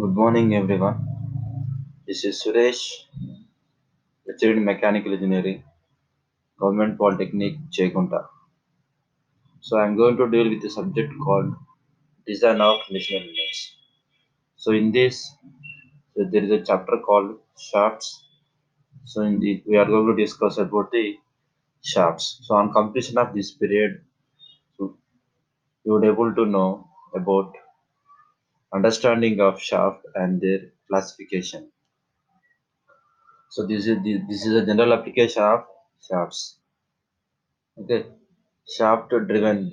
Good morning, everyone. This is Suresh, lecturer in Mechanical Engineering, Government Polytechnic, Chegunta. So, I'm going to deal with a subject called Design of Machine Elements. So, in this, there is a chapter called Shafts. So, we are going to discuss about the shafts. So, on completion of this period, so you would able to know about understanding of shaft and their classification. So, this is a general application of shafts. Okay, shaft driven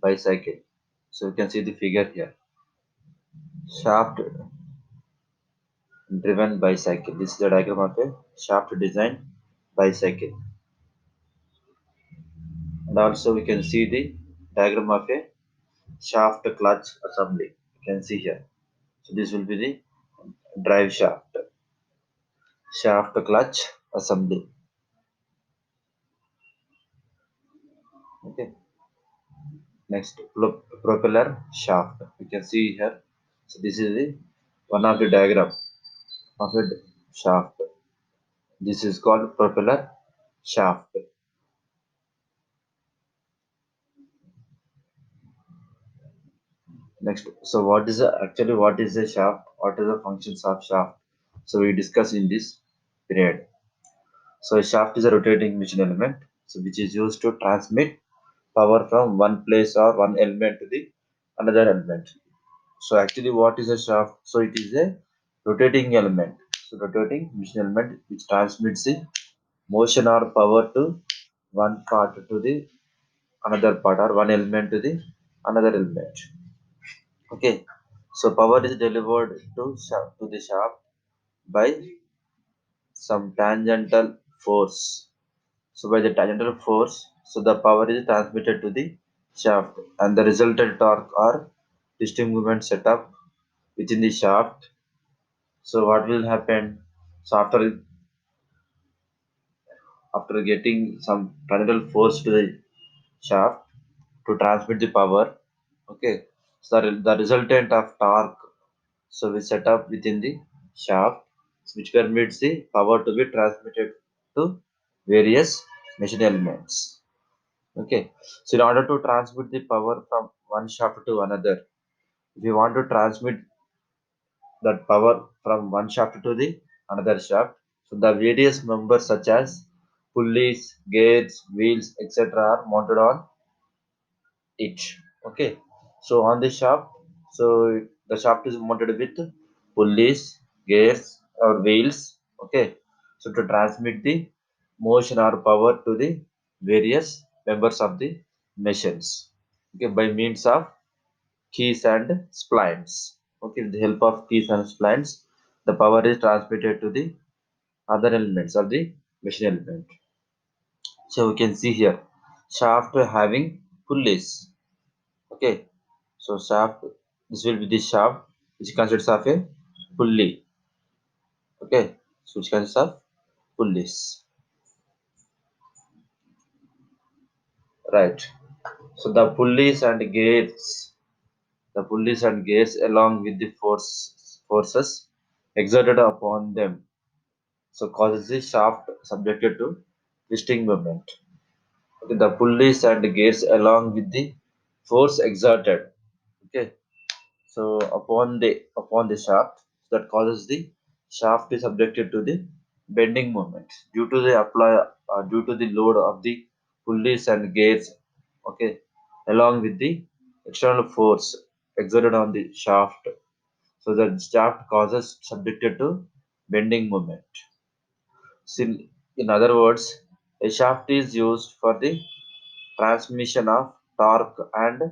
bicycle. So you can see the figure here. Shaft driven bicycle. This is the diagram of a shaft designed bicycle. And also we can see the diagram of a shaft clutch assembly. You can see here. So this will be the drive shaft. Shaft clutch assembly. Okay. Next propeller shaft. You can see here. So this is the one of the diagram of a shaft. This is called propeller shaft. Next, so what is a shaft? What are the functions of shaft? So we discuss in this period. So a shaft is a rotating machine element, so which is used to transmit power from one place or one element to the another element. So actually, what is a shaft? So it is a rotating element. So rotating machine element which transmits the motion or power to one part to the another part or one element to the another element. Okay, so power is delivered to the shaft by some tangential force. So by the tangential force, so the power is transmitted to the shaft, and the resultant torque or twisting movement set up within the shaft. So what will happen? So after getting some tangential force to the shaft to transmit the power, okay. So the resultant of torque, so we set up within the shaft, which permits the power to be transmitted to various machine elements. Okay. So in order to transmit the power from one shaft to another, if you want to transmit that power from one shaft to the another shaft, so the various members such as pulleys, gates, wheels, etc. are mounted on it. Okay, so on the shaft, so the shaft is mounted with pulleys, gears or wheels. Okay, so to transmit the motion or power to the various members of the machines, okay, by means of keys and splines. Okay, with the help of keys and splines, the power is transmitted to the other elements of the machine element. So we can see here shaft having pulleys. Okay, so shaft, this will be the shaft which consists of a pulley. Okay, so which consists of pulleys. Right. So the pulleys and gears along with the forces exerted upon them, so causes the shaft subjected to twisting movement. Okay, the pulleys and gears along with the force exerted. Okay, so upon the shaft, that causes the shaft is subjected to the bending moment due to the load of the pulleys and gears. Okay, along with the external force exerted on the shaft, so the shaft causes subjected to bending moment. So in other words, a shaft is used for the transmission of torque and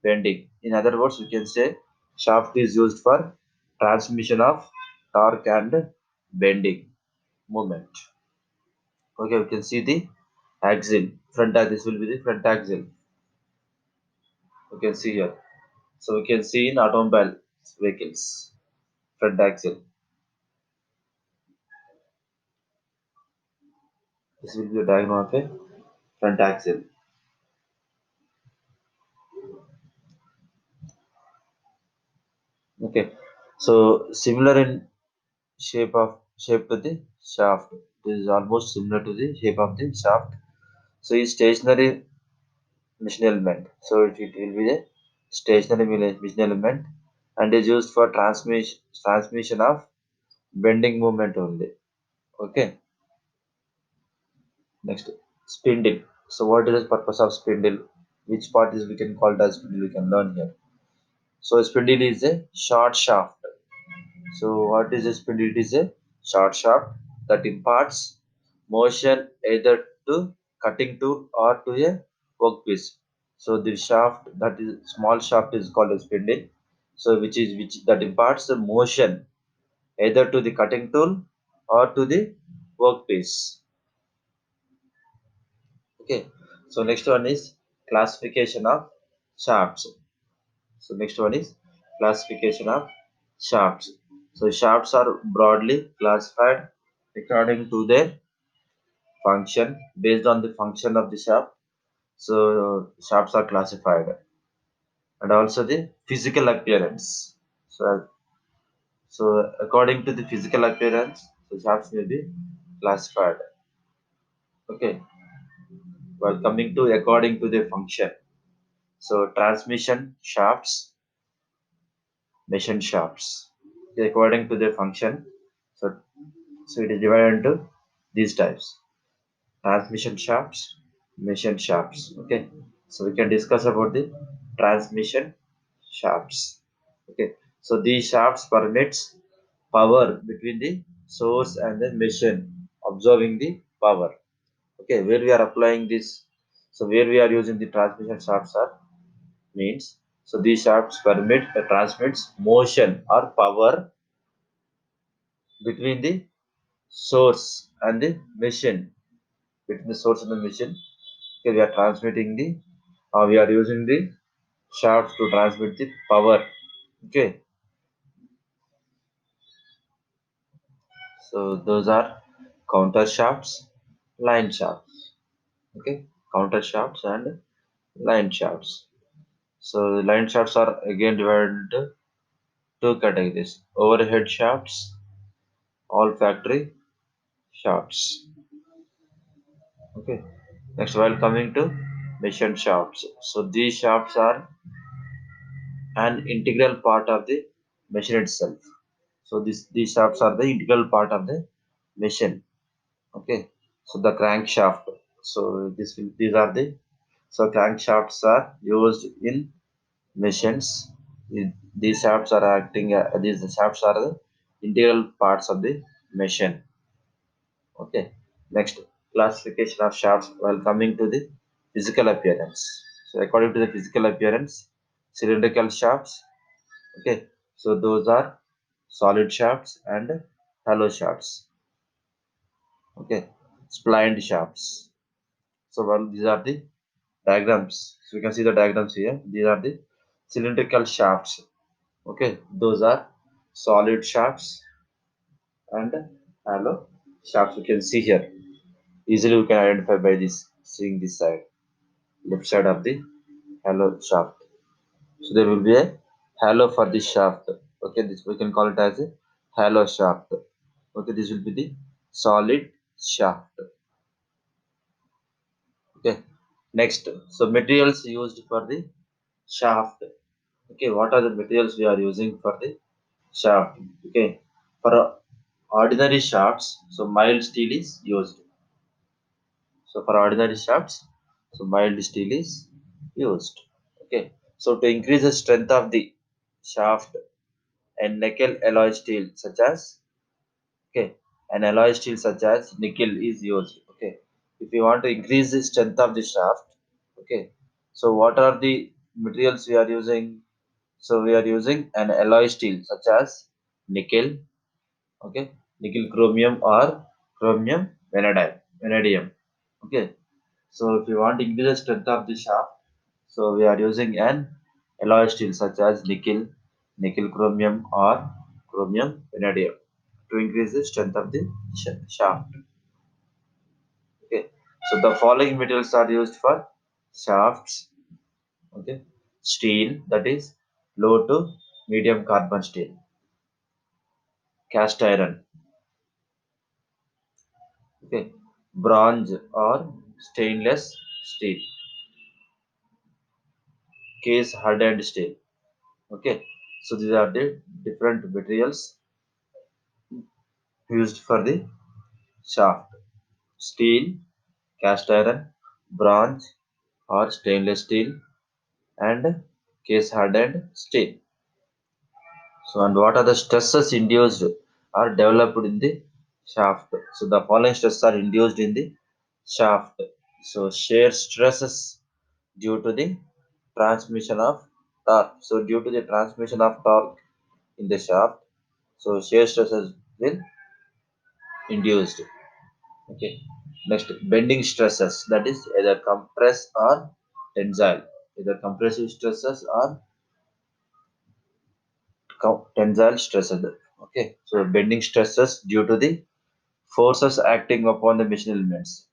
bending. In other words, we can say shaft is used for transmission of torque and bending moment. Okay, we can see the axle, front axle. This will be the front axle. We can see here. So we can see in automobile vehicles, front axle. This will be the diagram of a front axle. Okay. So similar in shape to the shaft. This is almost similar to the shape of the shaft. So is stationary mission element. So it will be a stationary mission element and is used for transmission of bending movement only. Okay. Next, spindle. So what is the purpose of spindle? Which part is we can call it as spindle? We can learn here. So spindle is a short shaft. So what is a spindle? It is a short shaft that imparts motion either to cutting tool or to a workpiece. So the shaft that is small shaft is called a spindle. So which that imparts the motion either to the cutting tool or to the workpiece. Okay. So next one is classification of shafts. So next one is classification of shafts. So shafts are broadly classified according to their function based on the function of the shaft. So shafts are classified and also the physical appearance. So according to the physical appearance, the shafts may be classified. Okay. While coming to according to their function. So transmission shafts, machine shafts. Okay, according to their function. So So it is divided into these types: transmission shafts, machine shafts. Okay, so we can discuss about the transmission shafts. Okay, so these shafts permits power between the source and the machine, absorbing the power. Okay, where we are applying this, so where we are using the transmission shafts are means. So these shafts permit transmits motion or power between the source and the machine between the source and the machine. Okay, we are transmitting the we are using the shafts to transmit the power. Okay, so those are counter shafts, line shafts. Okay, counter shafts and line shafts. So the line shafts are again divided into two categories: overhead shafts, all factory shafts. Okay, next while coming to machine shafts. So these shafts are an integral part of the machine itself. So these shafts are the integral part of the machine. Okay. So the crankshaft. So these are the so crankshafts are used in machines. These shafts are these shafts are the integral parts of the machine. Okay. Next, classification of shafts while coming to the physical appearance. So according to the physical appearance, cylindrical shafts. Okay. So those are solid shafts and hollow shafts. Okay, splined shafts. So well, these are the diagrams. So you can see the diagrams here. These are the cylindrical shafts. Okay, those are solid shafts and hollow shafts. You can see here. Easily we can identify by this seeing this side, left side of the hollow shaft. So there will be a halo for this shaft. Okay, this we can call it as a halo shaft. Okay, this will be the solid shaft. Okay, next, so materials used for the shaft. Okay, what are the materials we are using for the shaft? Okay, for ordinary shafts, so mild steel is used. So for ordinary shafts, so mild steel is used. Okay, so to increase the strength of the shaft, and nickel alloy steel such as okay, an alloy steel such as nickel is used. Okay, if you want to increase the strength of the shaft, okay, so what are the materials we are using? So we are using an alloy steel such as nickel, okay, nickel chromium or chromium vanadium. Okay, so if you want to increase the strength of the shaft, so we are using an alloy steel such as nickel chromium or chromium vanadium to increase the strength of the shaft. Okay, so the following materials are used for shafts. Okay, steel, that is low to medium carbon steel. cast iron, okay, bronze or stainless steel, case hardened steel, okay. So these are the different materials used for the shaft: steel, cast iron, bronze or stainless steel, and case hardened steel. So, and what are the stresses induced or developed in the shaft? So, the following stresses are induced in the shaft. So, shear stresses due to the transmission of torque. So, due to the transmission of torque in the shaft, so shear stresses will induced. Okay. Next, bending stresses, that is either compress or tensile, either compressive stresses or tensile stresses. Okay, so bending stresses due to the forces acting upon the machine elements.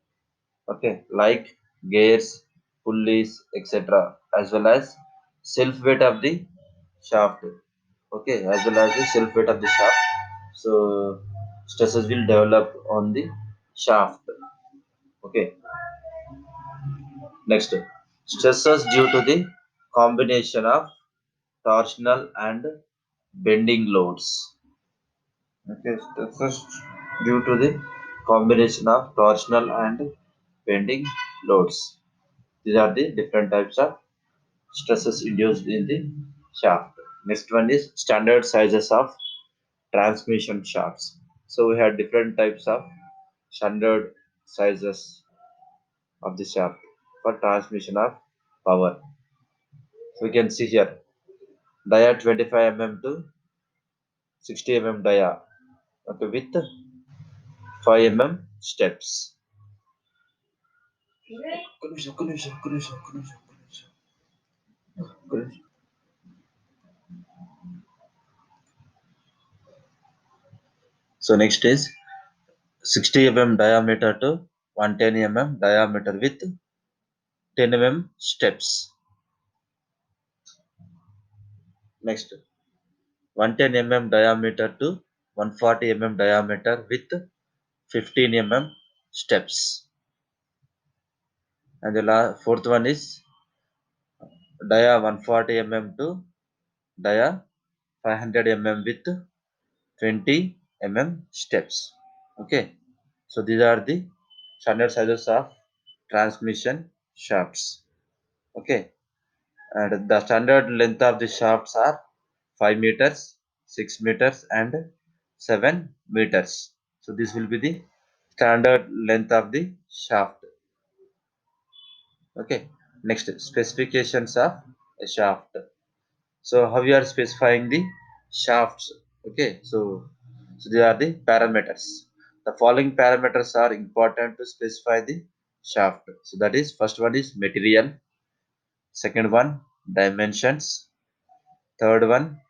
Okay, like gears, pulleys, etc., as well as self weight of the shaft. Okay, as well as the self weight of the shaft. So stresses will develop on the shaft. Okay, next, stresses due to the combination of torsional and bending loads. Okay, stresses due to the combination of torsional and bending loads. These are the different types of stresses induced in the shaft. Next one is standard sizes of transmission shafts. So we have different types of standard sizes of the shaft for transmission of power. So we can see here dia 25 mm to 60 mm dia, okay, with 5 mm steps. So next is 60 mm diameter to 110 mm diameter with 10 mm steps. Next, 110 mm diameter to 140 mm diameter with 15 mm steps. And the fourth one is dia 140 mm to dia 500 mm with 20 mm steps. Okay, so these are the standard sizes of transmission shafts. Okay, and the standard length of the shafts are 5 meters, 6 meters, and 7 meters. So this will be the standard length of the shaft. Okay, next, specifications of a shaft. So how you are specifying the shafts? Okay, so they are the parameters. The following parameters are important to specify the shaft. So that is, first one is material, second one dimensions, third one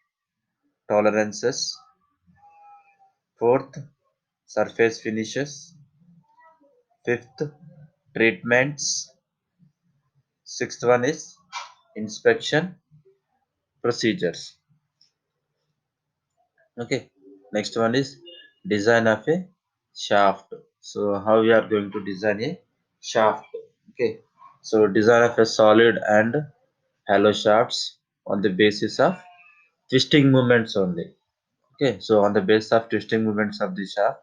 tolerances, fourth surface finishes, fifth treatments, sixth one is inspection procedures. Okay, next one is design of a shaft. So how we are going to design a shaft? Okay, so design of a solid and hollow shafts on the basis of twisting movements only. Okay, so on the basis of twisting movements of the shaft,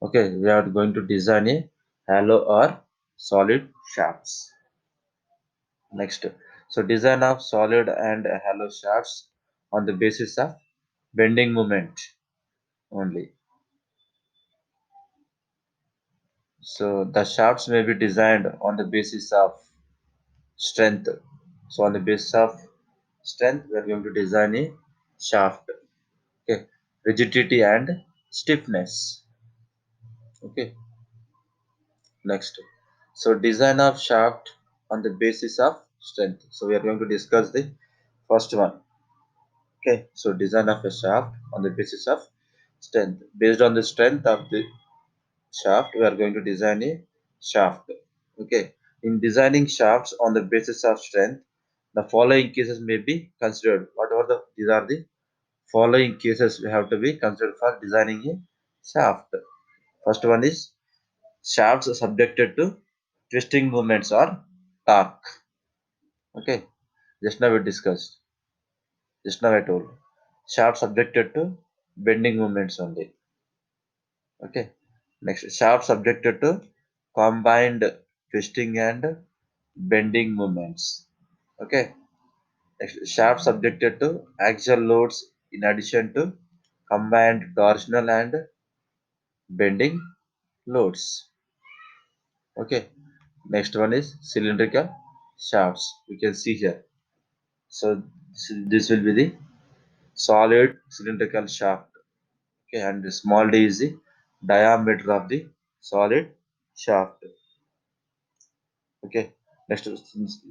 okay, we are going to design a hollow or solid shafts. Next, so design of solid and hollow shafts on the basis of bending moment only. So the shafts may be designed on the basis of strength. So on the basis of strength, we are going to design a shaft. Okay, rigidity and stiffness. Okay, next. So design of shaft on the basis of strength. So we are going to discuss the first one. Okay, so design of a shaft on the basis of strength. Based on the strength of the shaft, we are going to design a shaft. Okay, in designing shafts on the basis of strength, the following cases may be considered. Whatever these are the following cases we have to be considered for designing a shaft. First one is shafts subjected to twisting movements or torque. Okay, just now we discussed. Just now I told. Shaft subjected to bending movements only. Okay. Next, shaft subjected to combined twisting and bending movements. Okay. Next, shaft subjected to axial loads in addition to combined torsional and bending loads. Okay. Next one is cylindrical shafts. You can see here. So this will be the solid cylindrical shaft. Okay, and the small d is the diameter of the solid shaft. Okay, next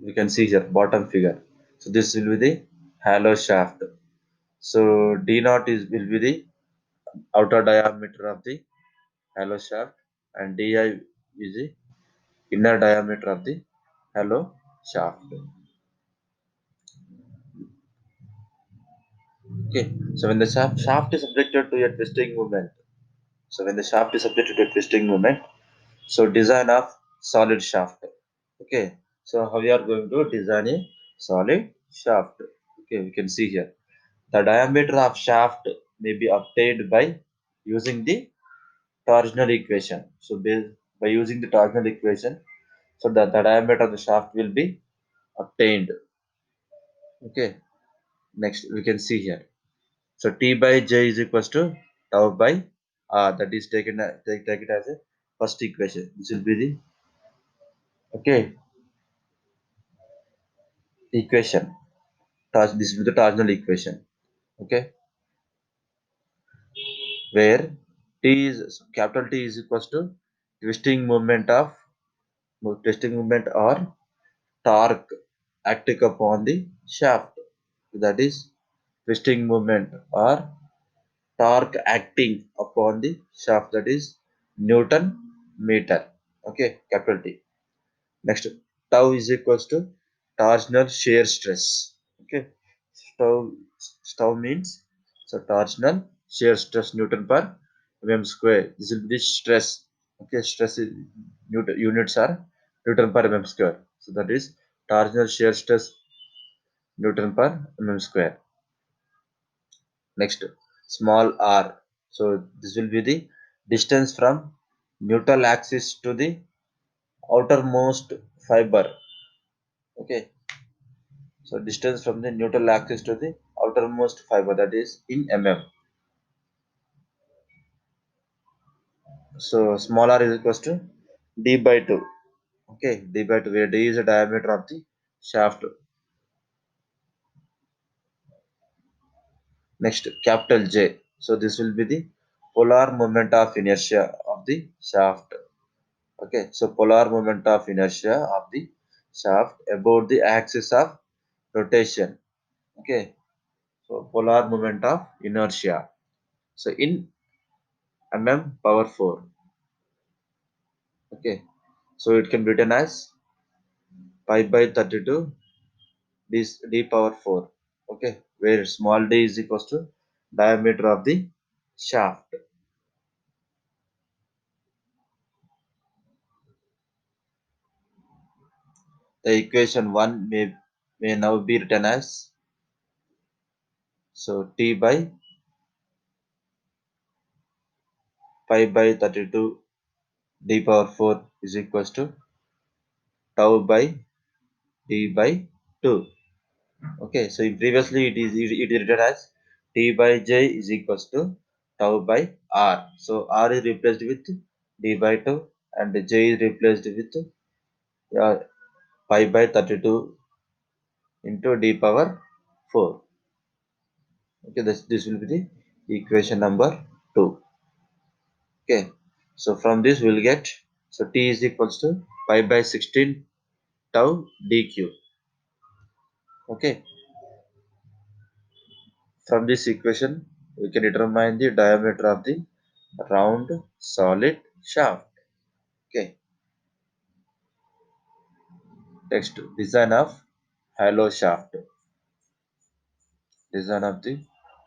we can see here bottom figure. So this will be the hollow shaft. So d naught is will be the outer diameter of the hollow shaft, and di is the inner diameter of the hollow shaft. Okay, so when the shaft is subjected to a twisting movement, so when the shaft is subjected to a twisting movement, so design of solid shaft. Okay, so how we are going to design a solid shaft. Okay, we can see here the diameter of shaft may be obtained by using the torsional equation. So by using the torsional equation, so the diameter of the shaft will be obtained. Okay, next we can see here. So T by J is equals to tau by R. That is taken take it as a first equation. This will be the okay equation. This is the torsional equation. Okay, where T is capital T is equals to twisting movement of twisting movement or torque acting upon the shaft. That is twisting movement or torque acting upon the shaft. That is Newton meter. Okay, capital T. Next, tau is equals to torsional shear stress. Okay, tau, tau means so torsional shear stress Newton per mm square. This will be the stress. Okay, stress is, units are Newton per mm square. So that is torsional shear stress Newton per mm square. Next, small r. So this will be the distance from neutral axis to the outermost fiber. Okay, so distance from the neutral axis to the outermost fiber, that is in mm. So small r is equals to d by 2. Okay, d by 2 where d is the diameter of the shaft. Next, capital J. So this will be the polar moment of inertia of the shaft. Okay, so polar moment of inertia of the shaft about the axis of rotation. Okay, so polar moment of inertia. So in mm power 4. Okay, so it can be written as pi by 32 d power 4. Okay, where small d is equals to diameter of the shaft. The equation 1 may now be written as so t by pi by 32 d power 4 is equals to tau by d by 2. Okay, so previously it is written as t by j is equals to tau by r. So r is replaced with d by 2 and j is replaced with pi by 32 into d power 4. Okay, this will be the equation number 2. Okay, so from this we'll get so t is equals to pi by 16 tau dq. Okay, from this equation we can determine the diameter of the round solid shaft. Okay, next design of hollow shaft. Design of the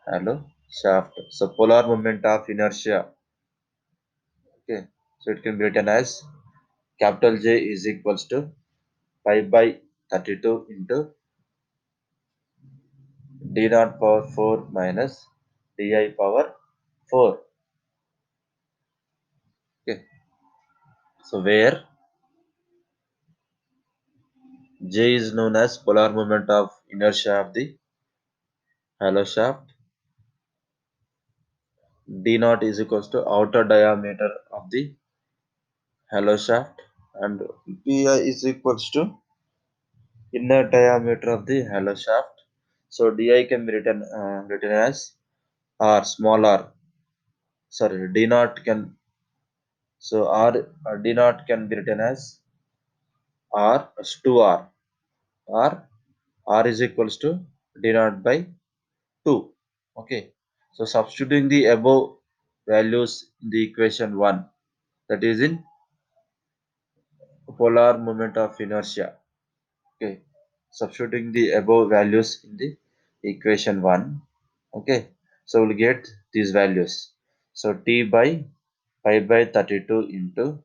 hollow shaft. So polar moment of inertia. Okay. So it can be written as capital J is equals to pi by 32 into d naught power 4 minus di power 4. Okay. So where J is known as polar moment of inertia of the hollow shaft. D naught is equals to outer diameter of the hollow shaft, and Pi is equals to inner diameter of the hollow shaft. So Di can be written as R, small r. Sorry, D naught can, so D naught can be written as R as 2R, or R is equals to D naught by 2. Okay. So substituting the above values in the equation 1, that is in polar moment of inertia. Okay. Substituting the above values in the equation 1. Okay. So we'll get these values. So T by pi by 32 into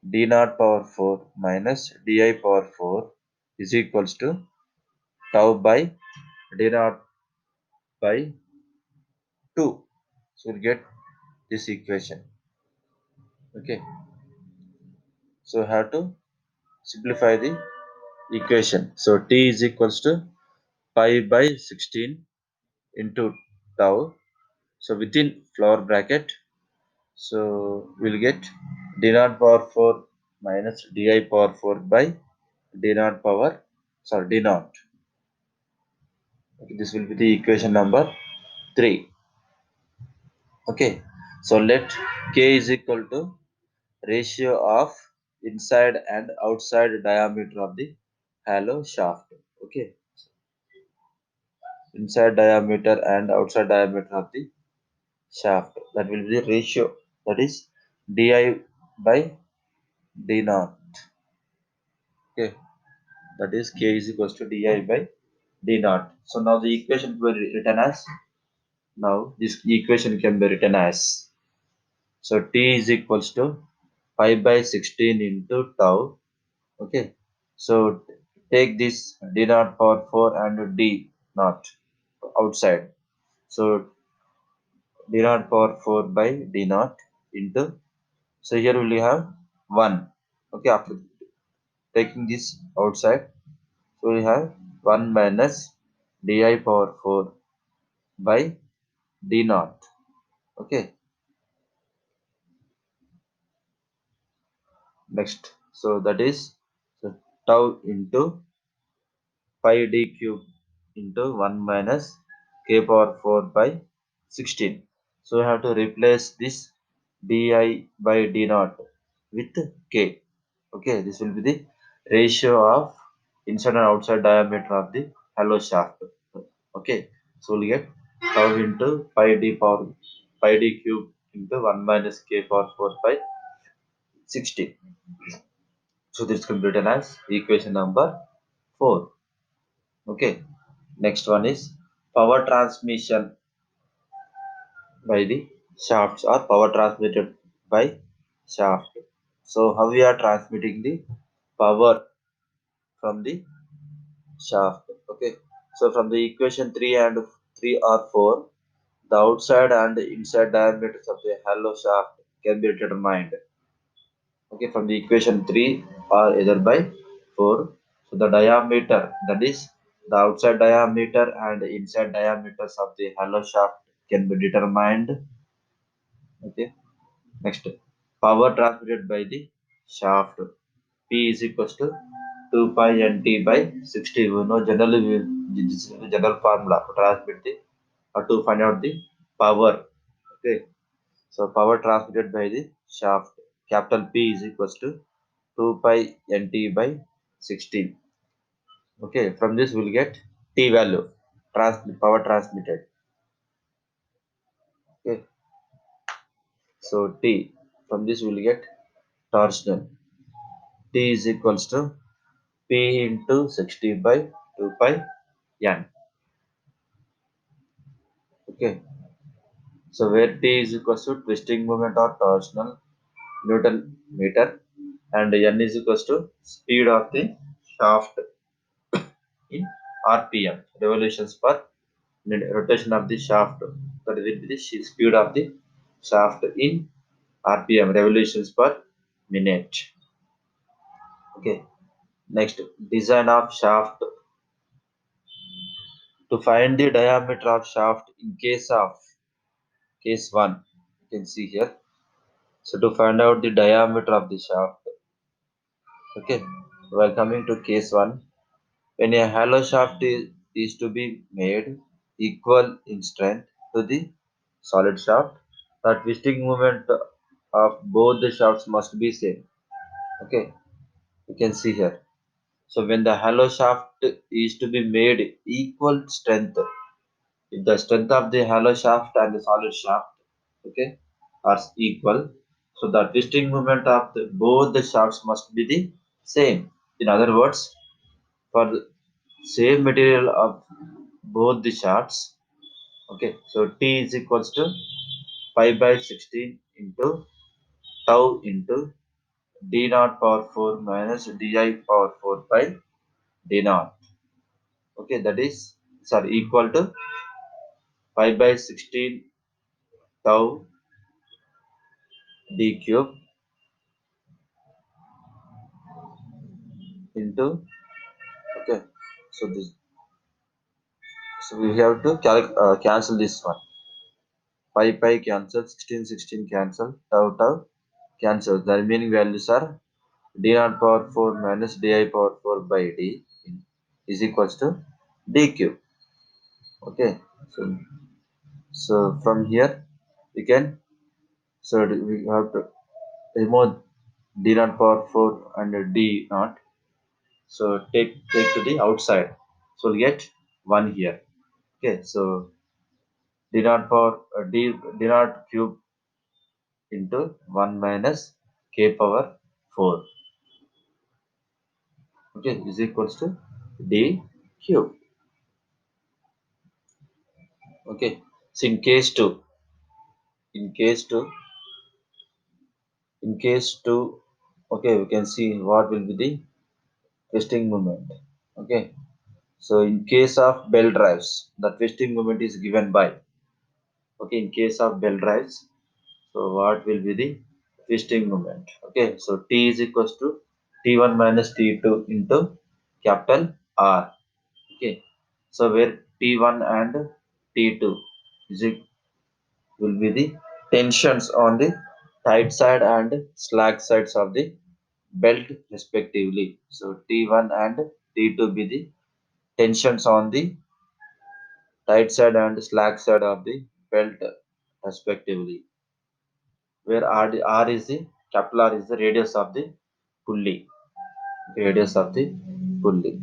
d naught power 4 minus di power 4 is equals to tau by d naught by 2. So we'll get this equation. Okay. So we have to simplify the equation. So T is equals to pi by 16 into tau. So within floor bracket, so we'll get d naught power 4 minus di power 4 by d naught power, sorry, d naught. Okay, this will be the equation number 3. Okay, so let k is equal to ratio of inside and outside diameter of the hollow shaft. Okay, inside diameter and outside diameter of the shaft, that will be the ratio, that is di by d naught. Okay, that is k is equals to di by d naught. So now the equation will be written as, now this equation can be written as, so t is equals to pi by 16 into tau. Okay, so take this d naught power 4 and d naught outside. So d naught power 4 by d naught into, so here we have 1. Okay, after taking this outside, so we have 1 minus di power 4 by d naught. Okay, next, so that is, so tau into pi d cube into 1 minus k power 4 by 16. So we have to replace this di by d naught with k. Okay, this will be the ratio of inside and outside diameter of the hollow shaft. Okay, so we'll get tau into pi d cube into 1 minus k power 4 by 16. So this can be written as equation number 4. Okay. Next one is power transmission by the shafts, or power transmitted by shaft. So how we are transmitting the power from the shaft? Okay. So from the equation 3 and 3 or 4, the outside and inside diameters of the hollow shaft can be determined. Okay, from the equation 3 or either by 4. So the diameter, that is the outside diameter and inside diameters of the hollow shaft can be determined. Okay, next, power transmitted by the shaft, P is equals to 2 pi nt by 60. You know, generally this is the general formula to transmit the, or to find out the power. Okay, so power transmitted by the shaft, capital P is equals to 2 pi nt by 16. Okay, from this we'll get T value, power transmitted. Okay, so T, from this we'll get torsional. T is equals to P into 60 by 2 pi n. Okay, so where T is equals to twisting moment or torsional Newton meter, and N is equals to speed of the shaft in RPM, revolutions per minute, rotation of the shaft. That will be the speed of the shaft in RPM, revolutions per minute. Okay, next, design of shaft. To find the diameter of shaft in case 1, you can see here. So to find out the diameter of the shaft, okay, we are coming to case 1. When a hollow shaft is to be made equal in strength to the solid shaft, the twisting moment of both the shafts must be same. Okay, you can see here. So when the hollow shaft is to be made equal strength, if the strength of the hollow shaft and the solid shaft, okay, are equal, so the twisting moment of both the shafts must be the same. In other words, for the same material of both the shafts, okay, so T is equals to pi by 16 into tau into d naught power 4 minus di power 4 by d naught. Okay, that is, sorry, equal to pi by 16 tau d cube into, okay, so this, so we have to cancel this one. Pi cancel, 16 cancel, tau tau cancel. The remaining values are d naught power 4 minus di power 4 by d is equals to d cube. Okay, so from here we can, so we have to remove d naught power 4 and d naught, so take to the outside, so we'll get 1 here. Okay, so d naught power d naught cube into 1 minus k power 4, okay, is equals to d cube. Okay, so in case 2 in case 2, okay, we can see what will be the twisting moment. Okay, so in case of belt drives, the twisting moment is given by, okay, in case of belt drives, so what will be the twisting moment? Okay, so T is equals to T1 minus T2 into capital R. Okay, so where T1 and T2 is it will be the tensions on the tight side and slack sides of the belt respectively. So T1 and T2 be the tensions on the tight side and slack side of the belt respectively. Where R is the capital R is the radius of the pulley. Radius of the pulley.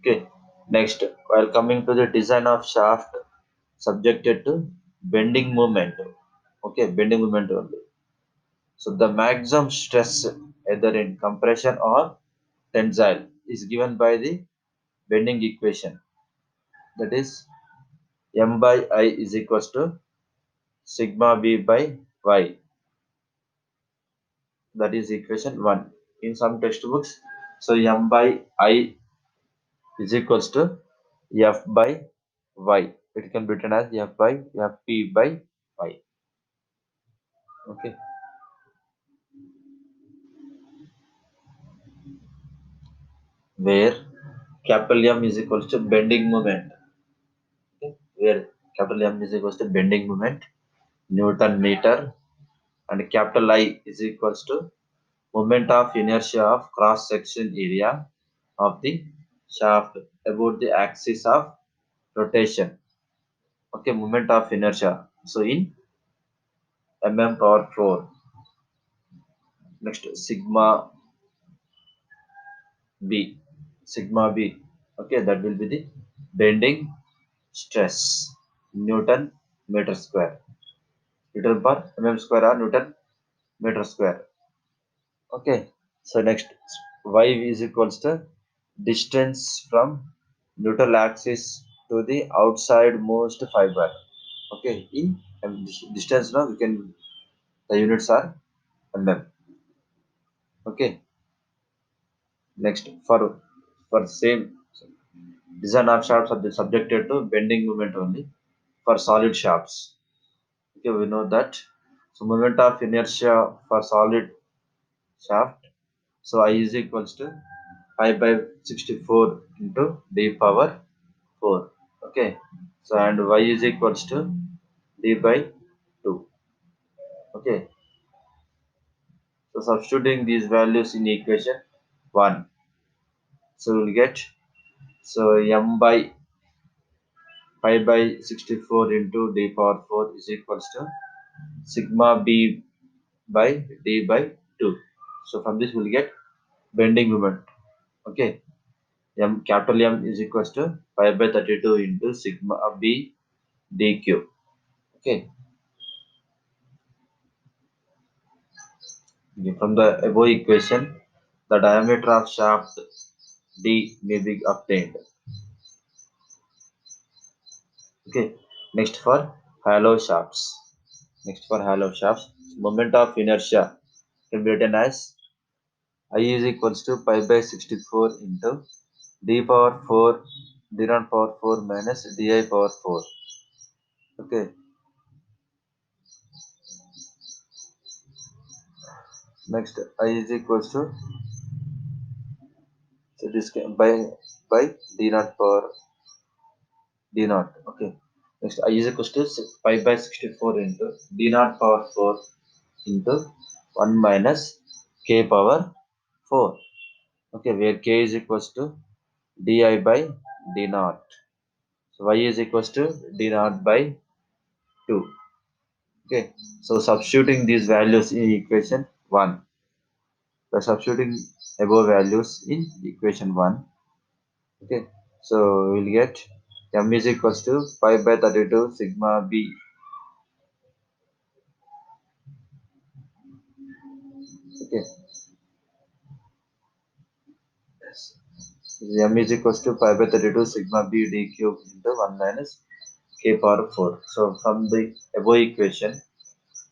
Okay. Next, while coming to the design of shaft subjected to bending moment. Okay, bending moment only. So the maximum stress either in compression or tensile is given by the bending equation. That is M by I is equals to sigma B by Y. That is equation 1. In some textbooks, so M by I is equals to F by Y. It can be written as F by Fp by Y. Okay. Where capital M is equals to bending moment. Okay. Where capital M is equals to bending moment, Newton meter, and capital I is equals to moment of inertia of cross section area of the shaft about the axis of rotation. Okay, moment of inertia. So in power 4. Next, B. Sigma B. Okay, that will be the bending stress. Newton meter square. Newton per square or Newton meter square. Okay, so next, y is equals to distance from neutral axis to the outside most fiber. Okay, in distance now we can the units are mm. Okay, next for same design of shafts are subjected to bending moment only for solid shafts. Okay, we know that. So moment of inertia for solid shaft. So I is equals to pi by 64 into d power 4. Okay. So and y is equals to d by 2. Okay. So substituting these values in equation 1. So we'll get so m by pi by 64 into d power 4 is equals to sigma b by d by 2. So from this we'll get bending moment. Okay. M capital M is equals to pi by 32 into sigma b dq. Okay. Okay, from the above equation, the diameter of shaft D may be obtained. Okay. Next for hollow shafts. Next for hollow shafts, moment of inertia can be written as I is equals to pi by 64 into d power 4 d naught power 4 minus di power 4. Okay. Next I is equals to so this by d naught power d naught. Okay. Next I is equals to pi by 64 into d naught power 4 into 1 minus k power 4. Okay, where k is equals to di by d naught. So y is equals to d naught by 2. Okay, so substituting these values in equation 1. By substituting above values in equation 1. Okay, so we'll get m is equals to pi by 32 sigma b. Okay, m is equals to pi by 32 sigma b d cube into 1 minus k power 4. So from the above equation,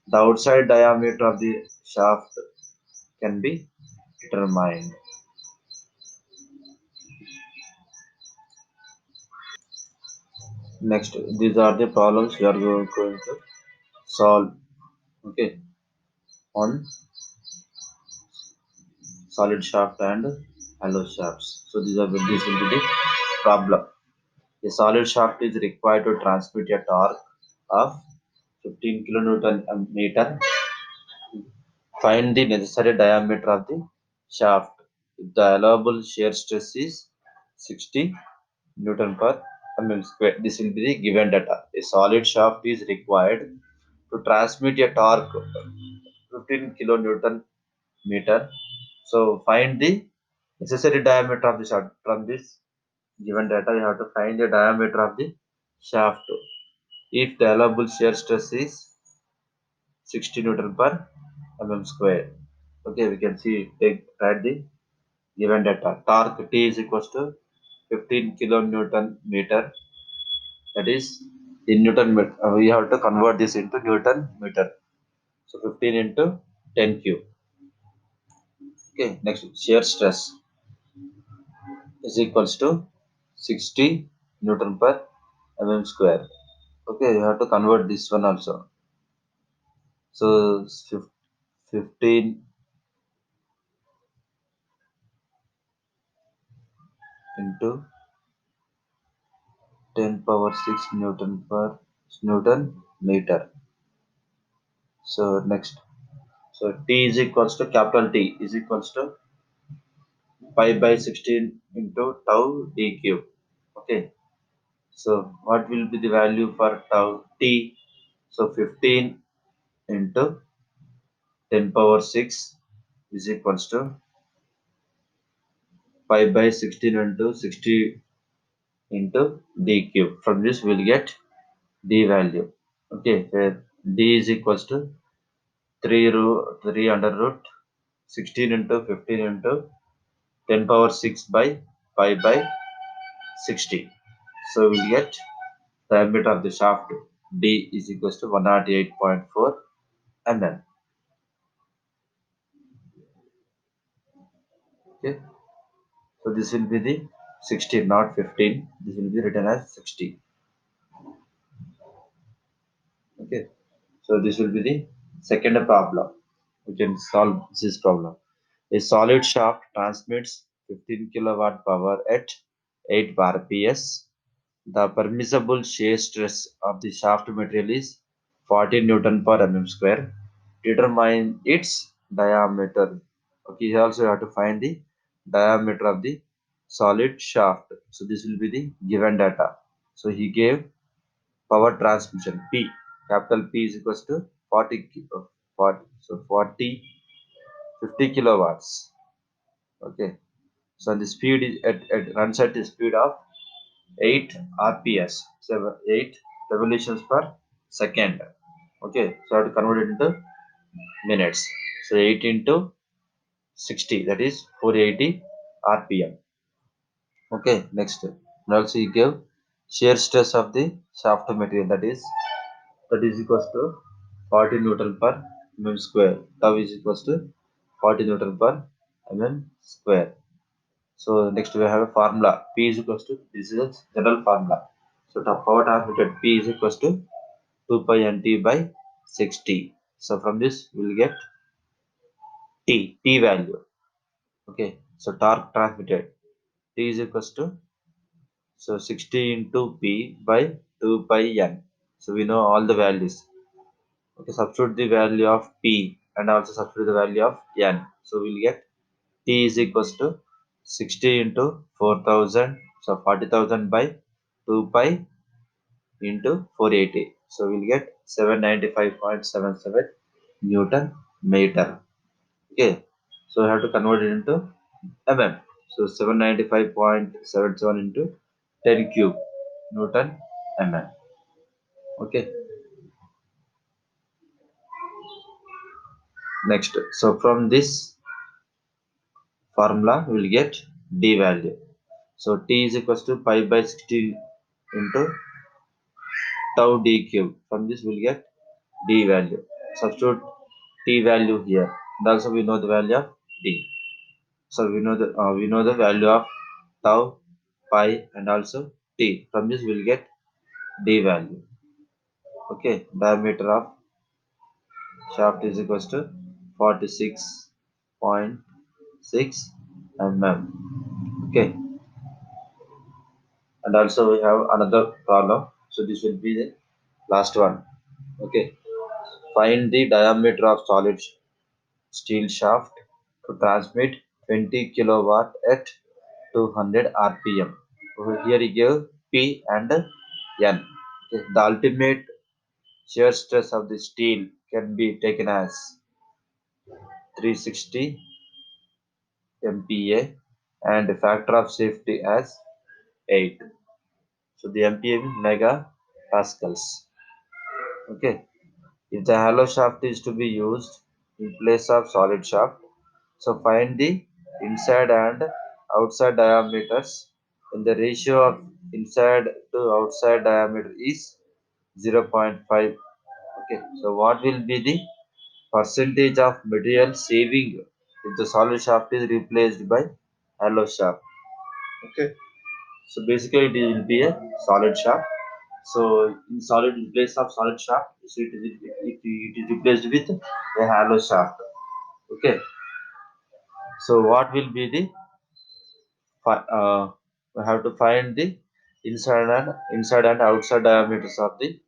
the outside diameter of the shaft can be determined. Next, these are the problems we are going to solve. Okay, on solid shaft and hollow shafts. So these will be the problem. A solid shaft is required to transmit a torque of 15 kilonewton a meter. Find the necessary diameter of the shaft. If the allowable shear stress is 60 Newton per mm square, this will be the given data. A solid shaft is required to transmit a torque 15 kilonewton meter. So find the necessary diameter of the shaft. From this given data, you have to find the diameter of the shaft. If the allowable shear stress is 60 Newton per mm square. Okay, we can see take write the given data. Torque T is equals to 15 kilonewton meter. That is in Newton meter. We have to convert this into Newton meter. So 15 into 10 cube. Okay, next shear stress is equals to 60 Newton per mm square. Okay, you have to convert this one also. So 15 into 10 power 6 Newton per Newton meter. So next, so T is equals to capital T is equals to pi by 16 into tau d cube. Okay, so what will be the value for tau T? So 15 into 10 power 6 is equals to pi by 16 into 60 into d cube. From this we'll get d value. Okay, where d is equals to 3 under root 16 into 15 into 10 power 6 by pi by 60. So we'll get diameter of the shaft D is equals to 108.4 mm. Okay, so this will be the 16, not 15. This will be written as 60. Okay, so this will be the second problem. We can solve this problem. A solid shaft transmits 15 kilowatt power at 8 bar PS. The permissible shear stress of the shaft material is 40 Newton per mm square. Determine its diameter. Okay, here also you have to find the diameter of the solid shaft. So this will be the given data. So he gave power transmission P. Capital P is equals to 40, so 40, 50 kilowatts. Okay. So the speed is at runs at the speed of 8 RPS, 8 revolutions per second. Okay, so I have to convert it into minutes. So 8 into 60, that is 480 RPM. Okay, next. And also you give shear stress of the shaft material, that is equals to 40 Newton per mm square. Tau is equals to 40 Newton per mm square. So next we have a formula. P is equals to, this is a general formula. So the power transmitted P is equals to 2 pi nt by 60. So from this we will get T value. Okay. So torque transmitted T is equals to, so 60 into P by 2 pi n. So we know all the values. Okay. Substitute the value of P and also substitute the value of n. So we'll get T is equals to 60 into 4000, so 40,000 by 2 pi into 480. So we'll get 795.77 Newton meter. Okay. So I have to convert it into mm. So 795.77 into 10 cube Newton mm. Okay. Next. So from this formula we will get D value. So T is equals to pi by 60 into tau d cube. From this we'll get d value. Substitute t value here. And also we know the value of d. So we know the value of tau, pi, and also t. From this we'll get d value. Okay, diameter of shaft is equals to 46.6 mm. Okay, and also we have another problem. So this will be the last one. Okay, find the diameter of solid steel shaft to transmit 20 kilowatt at 200 rpm. Over here he gave P and N. Okay. The ultimate shear stress of the steel can be taken as 360 MPa and the factor of safety as 8. So the MPa means mega pascals. Okay. If the hollow shaft is to be used in place of solid shaft, so find the inside and outside diameters when the ratio of inside to outside diameter is 0.5. Okay, so what will be the percentage of material saving if the solid shaft is replaced by hollow shaft? Okay, so basically it will be a solid shaft. So in place of solid shaft, so it is replaced with a hollow shaft. Okay, so what will be the we have to find the inside and outside diameters of the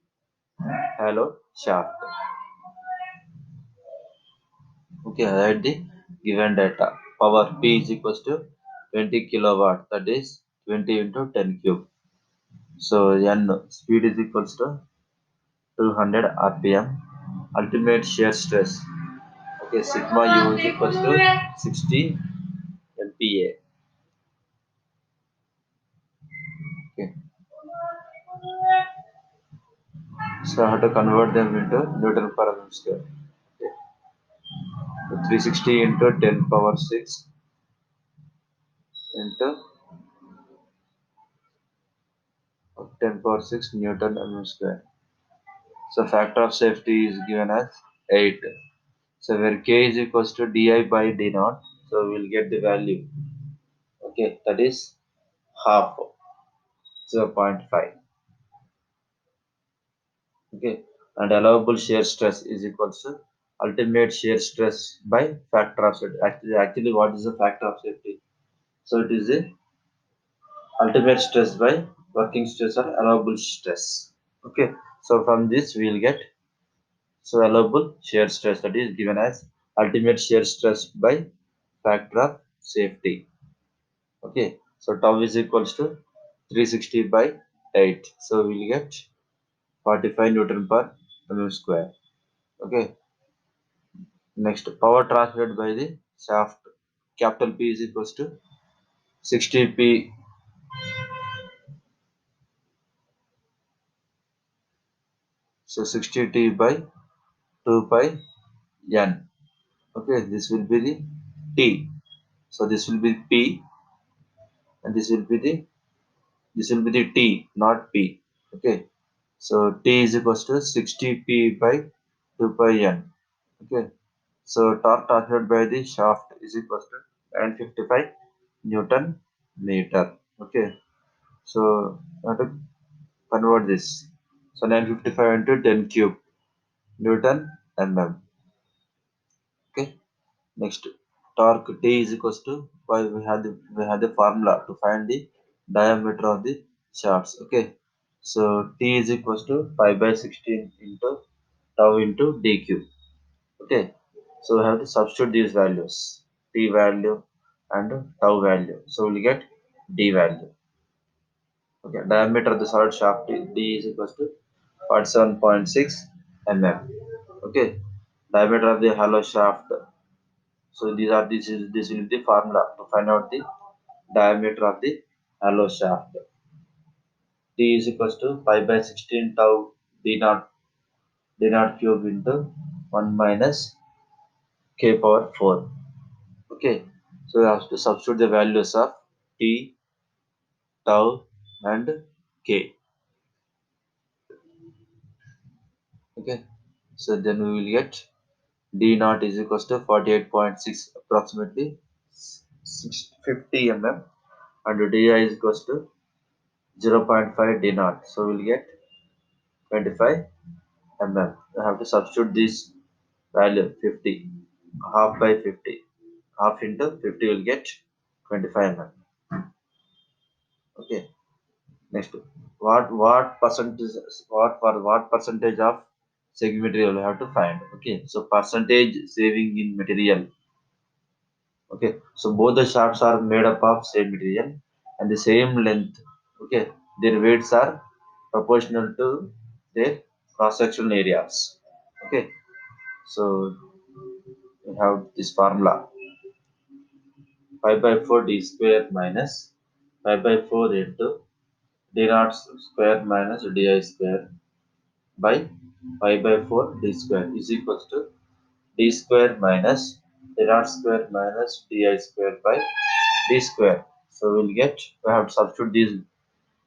hollow shaft. Okay, write the given data. Power P is equals to 20 kilowatt, that is 20 into 10 cube. So N speed is equals to 200 rpm. Ultimate shear stress. Okay, sigma U is equals to 60 MPa. Okay, so I have to convert them into Newton per mm square. Okay. So 360 into 10 power 6 into 10 power 6 Newton mm square. So factor of safety is given as 8. So where k is equals to di by d naught, so we'll get the value. Okay, that is half, 0.5. Okay, and allowable shear stress is equals to ultimate shear stress by factor of safety. Actually, what is the factor of safety? So it is the ultimate stress by working stress or allowable stress. Okay, so from this we will get, so allowable shear stress, that is given as ultimate shear stress by factor of safety. Okay, so tau is equals to 360 by 8. So we'll get 45 Newton per mm square. Okay, next power transmitted by the shaft, capital P is equals to 60 P, so 60 T by 2 pi N. Okay, this will be the T. So this will be P, and this will be the T, not P. Okay, so T is equals to 60 P by 2 pi N. Okay, so torque transmitted by the shaft is equals to 955 Newton meter. Okay, so I have to convert this. So 955 into 10 cube Newton mm. Okay, next torque T is equals to, why we have the formula to find the diameter of the shafts. Okay, so T is equals to 5 by 16 into tau into d cube. Okay, so we have to substitute these values, T value and tau value. So we'll get D value. Okay, diameter of the solid shaft D is equals to 47.6 mm. Okay, diameter of the hollow shaft. So this will be the formula to find out the diameter of the hollow shaft. T is equals to 5 by 16 tau d naught cube into 1 minus k power 4. Okay, so we have to substitute the values of T, tau, and k. Okay, so then we will get d naught is equals to 48.6, approximately 650 mm, and di is equals to 0.5 d naught. So we'll get 25 mm. We have to substitute this value 50, half by 50, half into 50 will get 25 mm. Okay. Next, what percentage, what percentage of saving material you have to find? Okay, so percentage saving in material. Okay, so both the shafts are made up of same material and the same length. Okay, their weights are proportional to their cross-sectional areas. Okay, so we have this formula: 5 by 4 d square minus 5 by 4 into d naught square minus di square by 5 by 4 d square is equals to d square minus d naught square minus di square by d square. So we'll get, we have to substitute these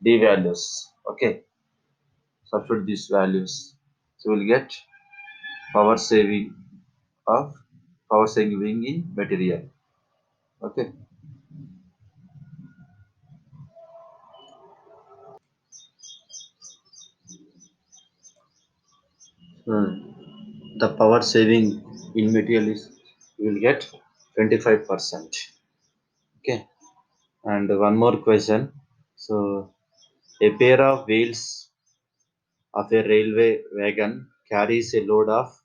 d values. Okay, substitute these values. So we'll get power saving of power saving in material. Okay, the power saving in material is, you will get 25%. Okay, and one more question. So a pair of wheels of a railway wagon carries a load of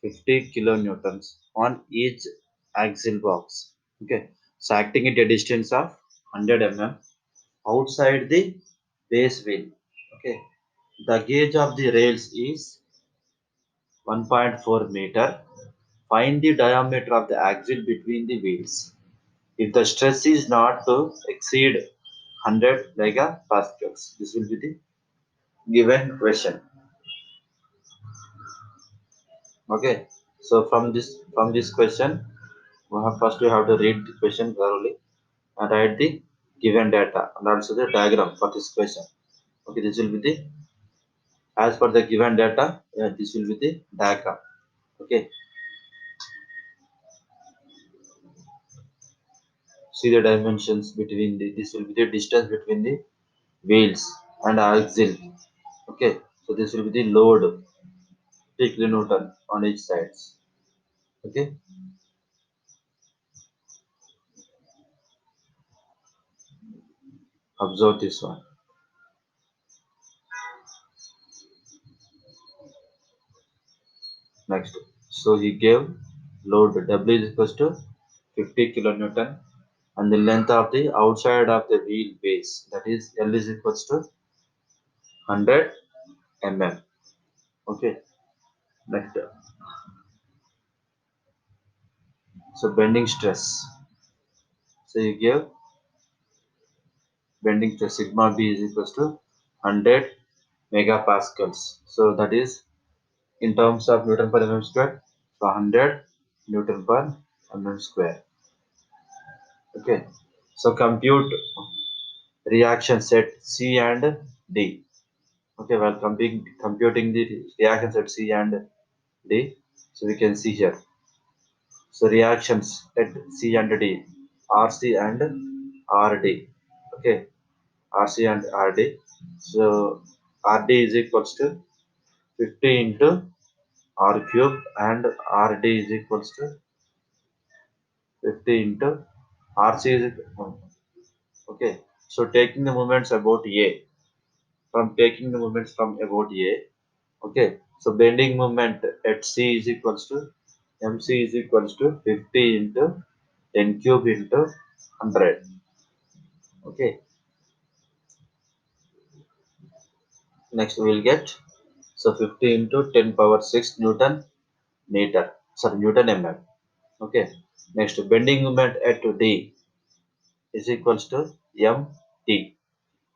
50 kilonewtons on each axle box. Okay, so acting at a distance of 100 mm outside the base wheel. Okay, the gauge of the rails is 1.4 meter. Find the diameter of the axle between the wheels. If the stress is not to exceed 100 megapascals, this will be the given question. Okay, so from this question, first you have to read the question thoroughly and write the given data and also the diagram for this question. Okay, this will be the As per the given data, this will be the diagram. Okay, see the dimensions between the, this will be the distance between the wheels and axle. Okay, so this will be the load, 3 kilonewton on each sides. Okay, observe this one. Next, so he gave load W is equals to 50 kilonewton and the length of the outside of the wheel base, that is L is equals to 100 mm. Okay, next, so bending stress, so you give bending stress sigma B is equals to 100 megapascals, so that is in terms of Newton per mm square, so 100 Newton per mm square. Okay, so compute reaction set C and D. Okay, while computing the reaction set C and D, so we can see here. So reactions at C and D, RC and RD. Okay, RC and RD. So RD is equals to 50 into R cube and RD is equals to 50 into RC is okay. So taking the moments about A, from taking the moments from about A, okay. So bending moment at C is equals to MC is equals to 50 into 10 cube into 100. Okay. Next we will get, so 50 into 10 power 6 Newton meter. Sorry, Newton mm. Okay. Next bending moment at D is equals to MT.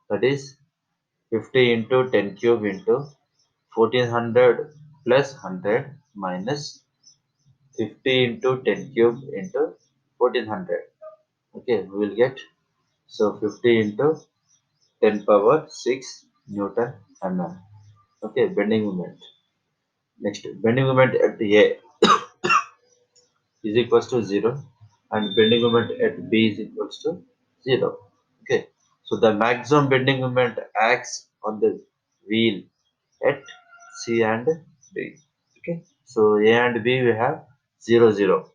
That is 50 into 10 cube into 1400 plus 100 minus 50 into 10 cube into 1400. Okay, we will get, so 50 into 10 power 6 Newton mm. Okay, bending moment. Next, bending moment at A is equals to 0 and bending moment at B is equals to 0. Okay, so the maximum bending moment acts on the wheel at C and B. Okay, so A and B we have 0 0.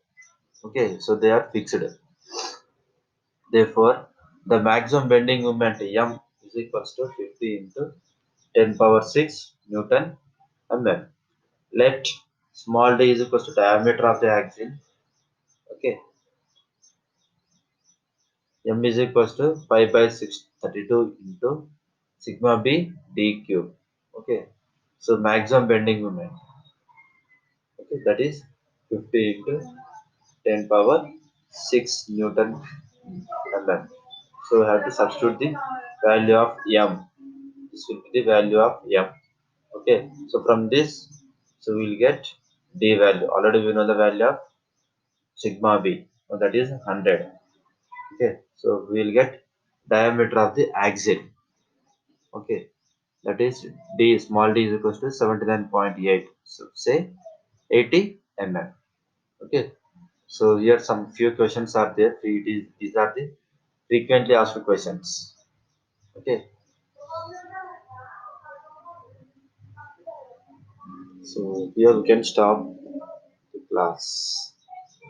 Okay, so they are fixed. Therefore, the maximum bending moment M is equals to 50 into 10 power 6 Newton mm. Let small d is equals to diameter of the axle. Okay, M is equals to 5 by 632 into sigma b d cube. Okay, so maximum bending moment. Okay, that is 50 into 10 power 6 Newton mm. So we have to substitute the value of M. This will be the value of M. Okay, so from this, so we will get D value. Already we know the value of sigma B. So that is 100. Okay, so we will get diameter of the axle. Okay, that is D, small d is equals to 79.8. So say 80 mm. Okay, so here some few questions are there. These are the frequently asked questions. Okay, so here we can stop the class.